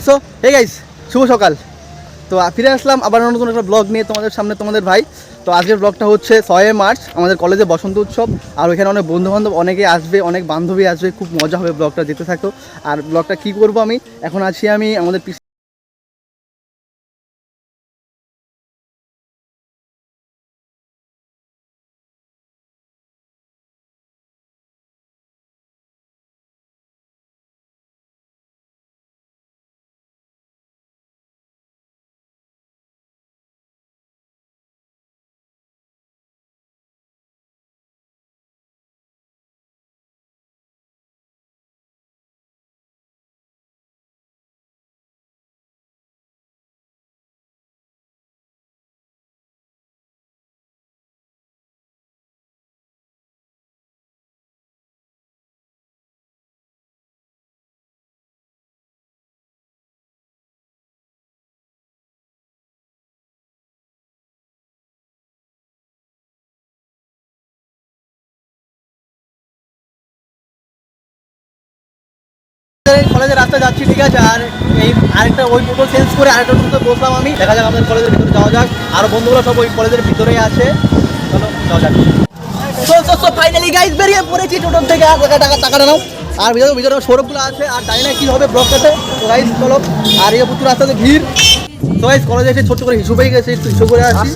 So hey guys, শুভ সকাল। তো ফিরে আসলাম আবার নতুন একটা ব্লগ নিয়ে তোমাদের সামনে, তোমাদের ভাই। তো আজকের ব্লগটা হচ্ছে 6 মার্চ, আমাদের কলেজে বসন্ত উৎসব। আর ওইখানে অনেক বন্ধুবান্ধব অনেকে আসবে, অনেক বান্ধবী আসবে, খুব মজা হবে। ব্লগটা যেতে থাকো। আর ব্লগটা কী করবো, আমি এখন আছি আমাদের কলেজের রাস্তা যাচ্ছি, ঠিক আছে। আর এই আরেকটা ওই টোটো চেঞ্জ করে আরেকটা টোটো বসলাম আমি। দেখা যাক আমাদের কলেজের ভিতরে যাওয়া যাক। আরও বন্ধুগুলো সব ওই কলেজের ভিতরেই আছে। চলো যাওয়া যাক। তো ফাইনালি গাইস বেরিয়ে পড়েছি টোটোর থেকে। আর টাকাটা নাও। আর ভিতরে সৌরভগুলো আছে। আর জানি না কী হবে ব্লগটাতে। তো গাইস চলো। আর এই প্রচুর রাস্তাতে ভিড়। তো গাইস কলেজে এসে ছোট্ট করে হিসু পেয়ে গেছে, একটু হিসু করে আসি।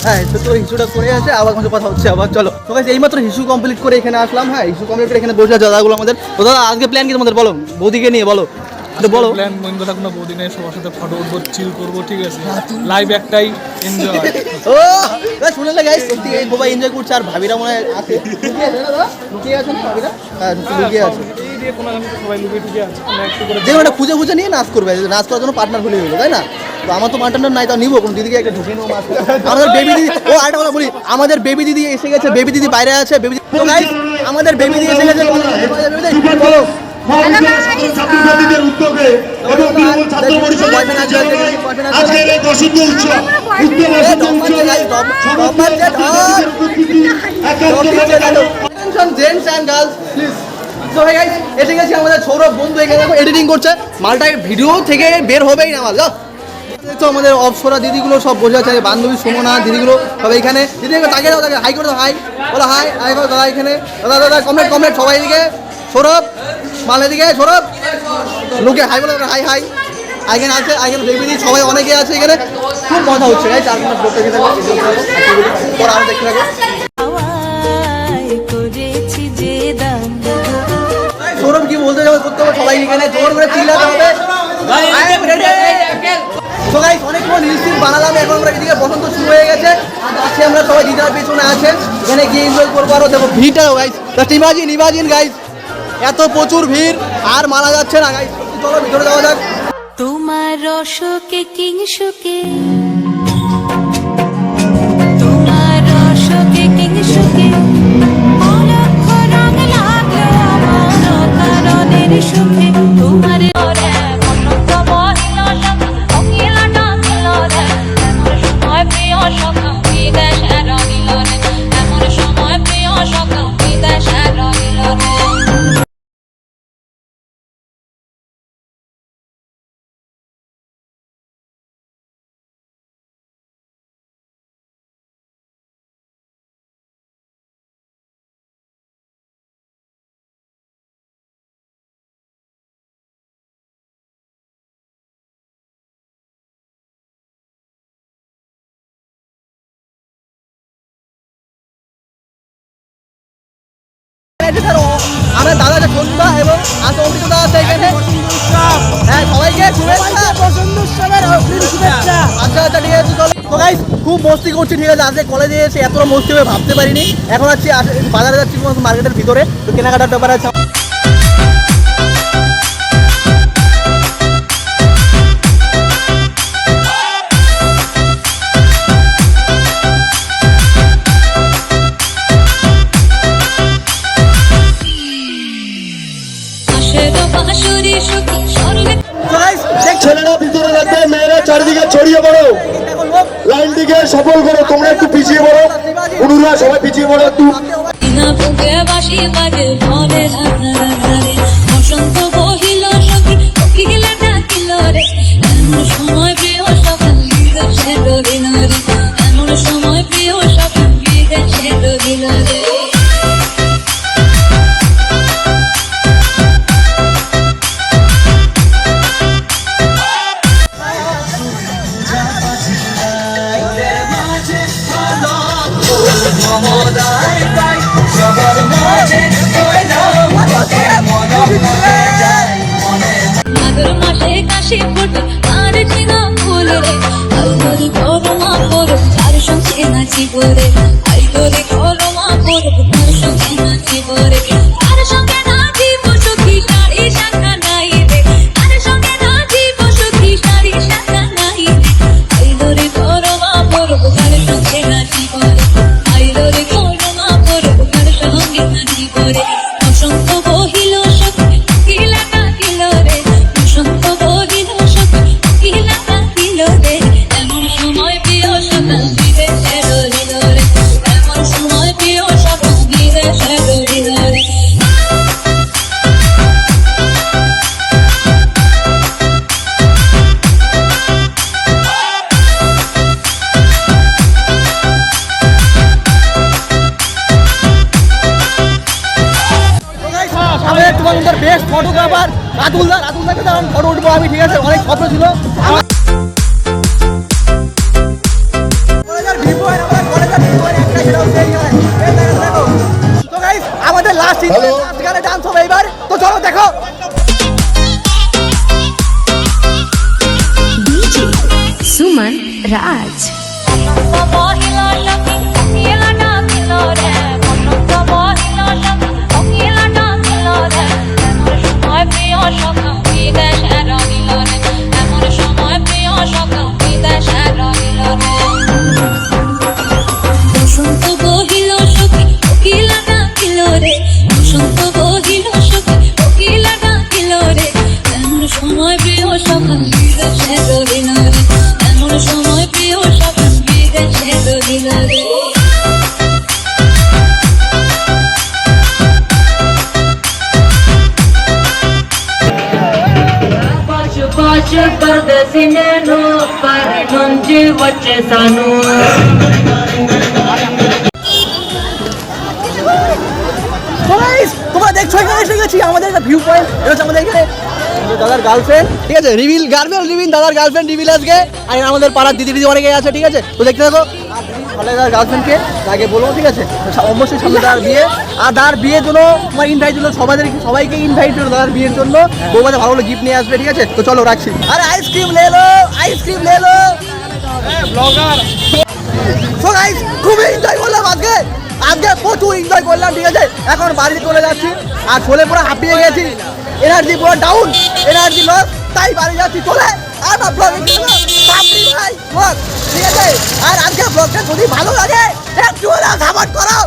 হ্যাঁ, ছোট্ট করে হিসুটা করে আসে, আবার কোনো কথা হচ্ছে আবার। চলো তো গাইস এইমাত্র হিসু কমপ্লিট করে এখানে আসলাম। হ্যাঁ, হিসু কমপ্লিট করে এখানে বসে আছে দাদাগুলো আমাদের। তো দাদা আজকে প্ল্যান কি তোমাদের, বলো বৌদিকে নিয়ে বলো। বলো প্ল্যান বন্ধ থাকুন না, বৌদিনে সবার সাথে ফটো উঠবো, চিল করবো, ঠিক আছে। লাইভ একটাই এনজয়। ও শুনলে গাইস, সত্যি এই সবাই এনজয় করছে। আর ভাবিরা মনে হয় আছে, লুকিয়ে আছে না দাদা, লুকিয়ে আছে না ভাবিরা? হ্যাঁ লুকিয়ে আছে। এই দিয়ে কোনো সবাই লুকিয়ে টুকিয়ে আছে, আমরা একটু করে যে ওটা খুঁজে নিয়ে নাচ করবে, নাচ করার জন্য পার্টনার হলে হলো, তাই না? তো আমার তো পার্টনার নাই, তাও নিবো কোন দিদিকে একটা ঢুকিয়ে নেবো। আমাদের বেবি দিদি, ও আরেকটা কথা বলি, আমাদের বেবি দিদি এসে গেছে। বেবি দিদি বাইরে আছে। বেবি দিদি, তো গাইস আমাদের বেবি দিদি এসে গেছে। বলো এসে গেছি আমাদের সৌরভ বন্ধু, এখানে এডিটিং করছে। মালটা ভিডিও থেকে বের হবেই না মাল। তো আমাদের অপসরা দিদিগুলো সব বসে আছে, বান্ধবী সুমনা দিদিগুলো সব এইখানে। দিদি তাকে দাও, তাকে হাই করে দাও, হাই বলো, হাই হাই করো দাদা। এখানে দাদা কমপ্লিট সবাই এদিকে। সৌরভ মাল এদিকে, সৌরভ লোকে হাই বলো, হাই হাই। এখানে আছে, এখানে বেবি দিদি সবাই অনেকে আছে এখানে। খুব মজা হচ্ছে গাইস। 4-5 লোক দেখে থাকো, পরে আরো দেখতে থাকো। সৌরভ কি বলতে যাবো, করতে হবে সবাই এখানে জোর করে চিল্লাতে হবে। তো গাইস অনেকক্ষণ রিলস বানালাম, এখন আমরা এদিকে বসন্ত শুরু হয়ে গেছে। আজকে আমরা সবাই দিদার পেছনে আছে, এখানে গিয়ে এনজয় করবো। আরো দেখো ভিড়টাও গাইস, জাস্ট ইমাজিন গাইস, এত প্রচুর ভিড় আর মানা যাচ্ছে না গাইস। চলো ভিতরে যাওয়া যাক। তোমার রসকে কিংসুকে, তোমার রসকে কিংসুকে, অলক্ষ রং লাগলো আমার কারণের সুখে। তোমার আমার দাদা সন্ধ্যা এবং অমৃতা আছে এখানে। হ্যাঁ সবাইকে শুভেচ্ছা, বসন্ত উৎসবের শুভেচ্ছা। আচ্ছা ঠিক আছে। তো গাইস খুব মস্তি করছি, ঠিক আছে। আজকে কলেজে এসে এতটা মস্তি হবে ভাবতে পারিনি। এখন আছি বাজারে যাচ্ছি মার্কেটের ভিতরে, তো কেনাকাটার ব্যাপার আছে। শিবাজিকে সফল করো। তোমরা একটু পিছিয়ে পড়ো, অনুরা সবাই পিছিয়ে পড়ো একটু। বিনা বুকে বাঁশি বাজে মনে ধারে বসন্ত বহিল সখী কোকিলা ডাকিল রে এমন সময় প্রিয় সখী বিদেশে ডরিল রে এমন সময় প্রিয় সখী বিদেশে ডরিল রে মাঘের মাসে কাশি ফুটে আর চিনা ফুল রে আই তোরে করমা করো তার সঙ্গে নাচি বরে আই তোরে করমা করো তার সঙ্গে নাচি বরে তার সঙ্গে নাচি বসুকি শাড়ি শাখা নাই রে তার সঙ্গে নাচি বসুকি শাড়ি শাখা নাই রে আই তোরে করমা করো তার সঙ্গে নাচি বরে আই তোরে করমা করো তার সঙ্গে নাচি বরে বসন্ত বহিল সখী কোকিলা ডাকিল রে বসন্ত বহিল সখী কোকিলা ডাকিল রে এমন সময় প্রিয় সখী বিদেশে ডরিল রে এমন সময় প্রিয় সখী বিদেশে ডরিল রে আমাদের তোমাদের বেস্ট ফটোগ্রাফার রাতুলদাকে তো ফটো উঠবো আমি, ঠিক আছে? অনেক স্বপ্ন ছিল আমার। কলেজের ভিভো আর আমাদের কলেজের ভিভো এর একটা সেটা হচ্ছে এই গান। এই দেখো, দেখো। তো গাইস আমাদের লাস্ট গানে ডান্স হবে এবার, তো চলো দেখো। DJ Suman Raj. বসন্ত বহিল সখী কোকিলা ডাকিল রে বসন্ত বহিল সখী কোকিলা ডাকিল রে এমন সময় প্রিয় সখী বিদেশে রহিল রে এমন সময় প্রিয় সখী বিদেশে রহিল রে বসন্ত বহিল সখী কোকিলা ডাকিল রে বসন্ত বহিল সখী কোকিলা ডাকিল রে এমন সময় প্রিয় সখী বিদেশে রহিল রে এমন সময় প্রিয় সখী বিদেশে রহিল রে పాచు పాచు పరదసి నేను పర నుంచి వచ్చేసాను তো গাইস তোমরা দেখছো এখানে এসে গেছি আমাদের একটা ভিউ পয়েন্ট। এটা হচ্ছে আমাদের এখানে দাদার গার্লফ্রেন্ড, ঠিক আছে? রিভিল দাদার গার্লফ্রেন্ড রিভিল আজকে। আর আমাদের পাড়ার দিদি অনেকে আছে, ঠিক আছে? তো দেখতে থাকো। ভালো দাদার গার্লফ্রেন্ডকে আগে বলো, ঠিক আছে? অবশ্যই সামনে দাদার বিয়ে, আর দাদার বিয়ের জন্য তোমার ইনভাইট জন্য সবাইকে ইনভাইট করো দাদার বিয়ের জন্য। বৌমাতে ভালো ভালো গিফট নিয়ে আসবে, ঠিক আছে? তো চলো রাখছি। আরে আইসক্রিম লে লো। So guys, খুবই এনজয় করলাম আজকে প্রচুর এনজয় করলাম, ঠিক আছে? এখন বাড়িতে চলে যাচ্ছি, আর চলে পুরো হাঁপিয়ে গেছি, এনার্জি পুরো ডাউন, এনার্জি লস, তাই বাড়ি যাচ্ছি চলে। আর ব্লগ ঠিক আছে? আর আজকে ব্লগটা যদি ভালো লাগে একটু সাপোর্ট করো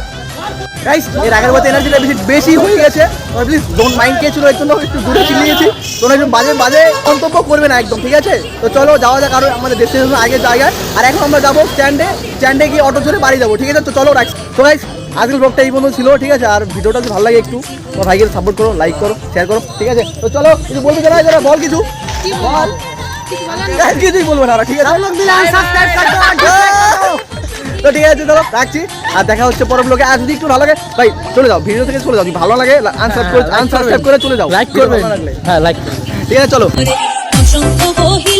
গাইস। এর আগের মতো এনার্জিটা বেশি হয়ে গেছে, প্লিজ ডোন্ট মাইন্ড। কে ছিল এর জন্য একটু দূরে চিলিয়েছি, তোমরা একটু বাজে মন্তব্য করবে না একদম, ঠিক আছে? তো চলো যাওয়া যাক আরো আমাদের ডেস্টিনেশন আগের জায়গায়। আর এখন আমরা যাবো স্ট্যান্ডে গিয়ে অটো চড়ে বাড়ি যাবো, ঠিক আছে? তো চলো রাখছি। তো গাইস আজকের ব্লগটা এই পর্যন্ত ছিল, ঠিক আছে? আর ভিডিওটা যদি ভালো লাগে একটু তোমার ভাইকে সাপোর্ট করো, লাইক করো, শেয়ার করো, ঠিক আছে? তো চলো কিছু বলতে চাই যারা বল কিছু বল। কিছুই বলবো না, ঠিক আছে? তো ঠিক আছে চলো রাখছি, আর দেখা হচ্ছে পরের ব্লগে। আর যদি একটু ভালো লাগে ভাই চলে যাও, ভিডিও থেকে চলে যাও, যদি ভালো লাগে আনসাবস্ক্রাইব করে চলে যাও, লাইক করবেন, হ্যাঁ লাইক, ঠিক আছে চলো। বসন্ত বহিল